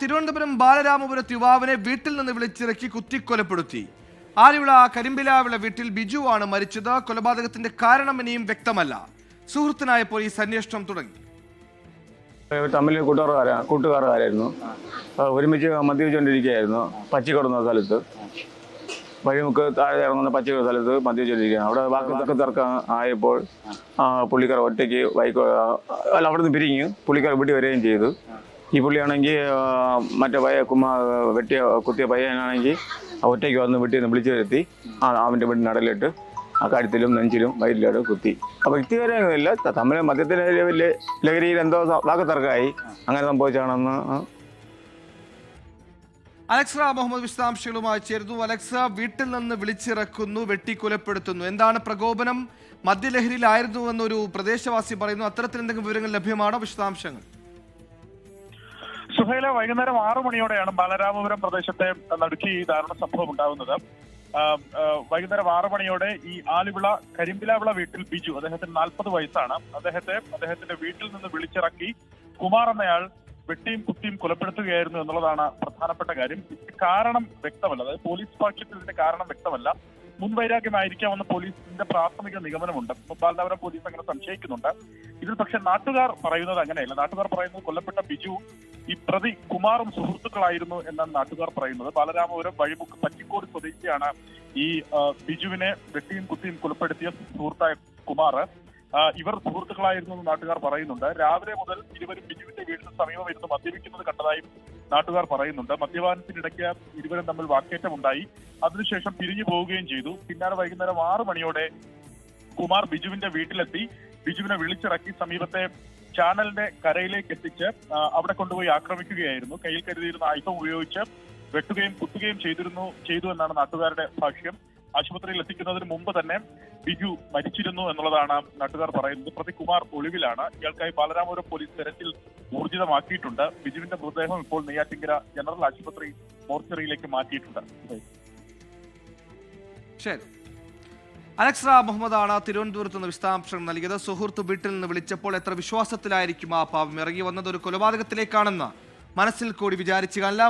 തിരുവനന്തപുരം ബാലരാമപുരത്ത് യുവാവിനെ വീട്ടിൽ നിന്ന് വിളിച്ചിറക്കി കുത്തിക്കൊലപ്പെടുത്തി. ആലുവിള കരിമ്പിലാവിള വീട്ടിൽ ബിജുവാണ് മരിച്ചത്. കൊലപാതകത്തിന്റെ കാരണം ഇനിയും വ്യക്തമല്ല. സുഹൃത്തിനായ പോലീസ് അന്വേഷണം തുടങ്ങി. തമ്മിൽ കൂട്ടുകാരായിരുന്നു. ഒരുമിച്ച് മദ്യപിച്ചുകൊണ്ടിരിക്കുകയായിരുന്നു. പച്ചിക്കടന്ന സ്ഥലത്ത്, വഴിമുക്ക് താഴെ ഇറങ്ങുന്ന പച്ചിക്കട സ്ഥലത്ത് മദ്യപിച്ചുകൊണ്ടിരിക്കുകയാണ്. അവിടെ വാക്കൊക്കെ തർക്കം ആയപ്പോൾ പുള്ളിക്കാർ ഒറ്റയ്ക്ക് അവിടെ നിന്ന് പിരിഞ്ഞു. പുള്ളിക്കാർ വീട്ടിൽ വരികയും ചെയ്തു. ഈ പുള്ളിയാണെങ്കിൽ മറ്റേ കുത്തിയ പയ്യനാണെങ്കിൽ ഒറ്റയ്ക്ക് വന്ന് വീട്ടിൽ നിന്ന് വിളിച്ചു വരുത്തി അവൻ്റെ വീട്ടിൽ നടലിട്ട് കഴുത്തിലും നെഞ്ചിലും വയറ്റിലോട്ട് കുത്തി. അപ്പോൾ വ്യക്തിപരമില്ല, തമ്മിൽ മദ്യത്തിൻ്റെ ലഹരിയിൽ എന്തോ വാക്കുതർക്കമായി. അങ്ങനെ സംഭവിച്ചാണെന്ന് അലക്സ മുഹമ്മദ് വിശദാംശങ്ങളുമായി ചേരുന്നു. അലക്സ, വീട്ടിൽ നിന്ന് വിളിച്ചിറക്കുന്നു, വെട്ടിക്കൊലപ്പെടുത്തുന്നു. എന്താണ് പ്രകോപനം? മദ്യലഹരിയിലായിരുന്നുവെന്നൊരു പ്രദേശവാസി പറയുന്നു. അത്തരത്തിൽ എന്തെങ്കിലും വിവരങ്ങൾ ലഭ്യമാണോ? വിശദാംശങ്ങൾ. സുഹൈല, വൈകുന്നേരം 6 മണിയോടെയാണ് ബാലരാമപുരം പ്രദേശത്തെ നടുക്കി ഈ ദാരുണ സംഭവം ഉണ്ടാകുന്നത്. വൈകുന്നേരം 6 മണിയോടെ ഈ ആലുവിള കരിമ്പിലാവിള വീട്ടിൽ ബിജു, അദ്ദേഹത്തിന് 40 വയസ്സാണ്. അദ്ദേഹത്തിന്റെ വീട്ടിൽ നിന്ന് വിളിച്ചിറക്കി കുമാർ എന്നയാൾ വെട്ടിയും കുത്തിയും കൊലപ്പെടുത്തുകയായിരുന്നു എന്നുള്ളതാണ് പ്രധാനപ്പെട്ട കാര്യം. ഇതിന്റെ കാരണം വ്യക്തമല്ല, അതായത് പോലീസ് പക്ഷത്തിൽ ഇതിന്റെ കാരണം വ്യക്തമല്ല. മുൻവൈരാഗ്യമായിരിക്കാമെന്ന് പോലീസിന്റെ പ്രാഥമിക നിഗമനമുണ്ട്. ബാലരാമപുരം പോലീസ് അങ്ങനെ സംശയിക്കുന്നുണ്ട്. ഇതിൽ പക്ഷെ നാട്ടുകാർ പറയുന്നത് അങ്ങനെയല്ല. നാട്ടുകാർ പറയുന്നത് കൊല്ലപ്പെട്ട ബിജുവും ഈ പ്രതി കുമാറും സുഹൃത്തുക്കളായിരുന്നു എന്നാണ് നാട്ടുകാർ പറയുന്നത്. ബാലരാമപുരം വഴിമുക്ക് പച്ചിക്കോട് സ്വദേശിയാണ് ഈ ബിജുവിനെ വെട്ടിയും കുത്തിയും കൊലപ്പെടുത്തിയ സുഹൃത്തായ കുമാർ. ഇവർ സുഹൃത്തുക്കളായിരുന്നു എന്ന് നാട്ടുകാർ പറയുന്നുണ്ട്. രാവിലെ മുതൽ ഇരുവരും ബിജുവിന്റെ വീടിന് സമീപം ഇരുന്ന് മദ്യപിക്കുന്നത് കണ്ടതായും നാട്ടുകാർ പറയുന്നുണ്ട്. മദ്യപാനത്തിനിടയ്ക്ക് ഇരുവരും തമ്മിൽ വാക്കേറ്റമുണ്ടായി. അതിനുശേഷം പിരിഞ്ഞു പോവുകയും ചെയ്തു. പിന്നാലെ വൈകുന്നേരം 6 മണിയോടെ കുമാർ ബിജുവിന്റെ വീട്ടിലെത്തി ബിജുവിനെ വിളിച്ചിറക്കി സമീപത്തെ ചാനലിന്റെ കരയിലേക്ക് എത്തിച്ച് അവിടെ കൊണ്ടുപോയി ആക്രമിക്കുകയായിരുന്നു. കയ്യിൽ കരുതിയിരുന്ന ആയുധം ഉപയോഗിച്ച് വെട്ടുകയും കുത്തുകയും ചെയ്തു എന്നാണ് നാട്ടുകാരുടെ ഭാഷ്യം. ആശുപത്രിയിൽ എത്തിക്കുന്നതിന് മുമ്പ് തന്നെ ബിജു മരിച്ചിരുന്നു എന്നുള്ളതാണ് നാട്ടുകാർ പറയുന്നത്. പ്രതി കുമാർ ഒളിവിലാണ്. ഇയാൾക്കായി ബാലരാമപുരം പോലീസ് തെരച്ചിൽ ഊർജിതമാക്കിയിട്ടുണ്ട്. ബിജുവിന്റെ മൃതദേഹം ഇപ്പോൾ നെയ്യാറ്റിൻകര ജനറൽ ആശുപത്രി മോർച്ചറിയിലേക്ക് മാറ്റിയിട്ടുണ്ട്. ശരി, അലക്സ മുഹമ്മദാണ് തിരുവനന്തപുരത്ത് നിന്ന് വിശദാംശങ്ങൾ നൽകിയത്. സുഹൃത്ത് വീട്ടിൽ നിന്ന് വിളിച്ചപ്പോൾ എത്ര വിശ്വാസത്തിലായിരിക്കും ആ പാവം ഇറങ്ങി വന്നത്? ഒരു കൊലപാതകത്തിലേക്കാണെന്ന് മനസ്സിൽ കൂടി വിചാരിച്ചു കാണില്ല.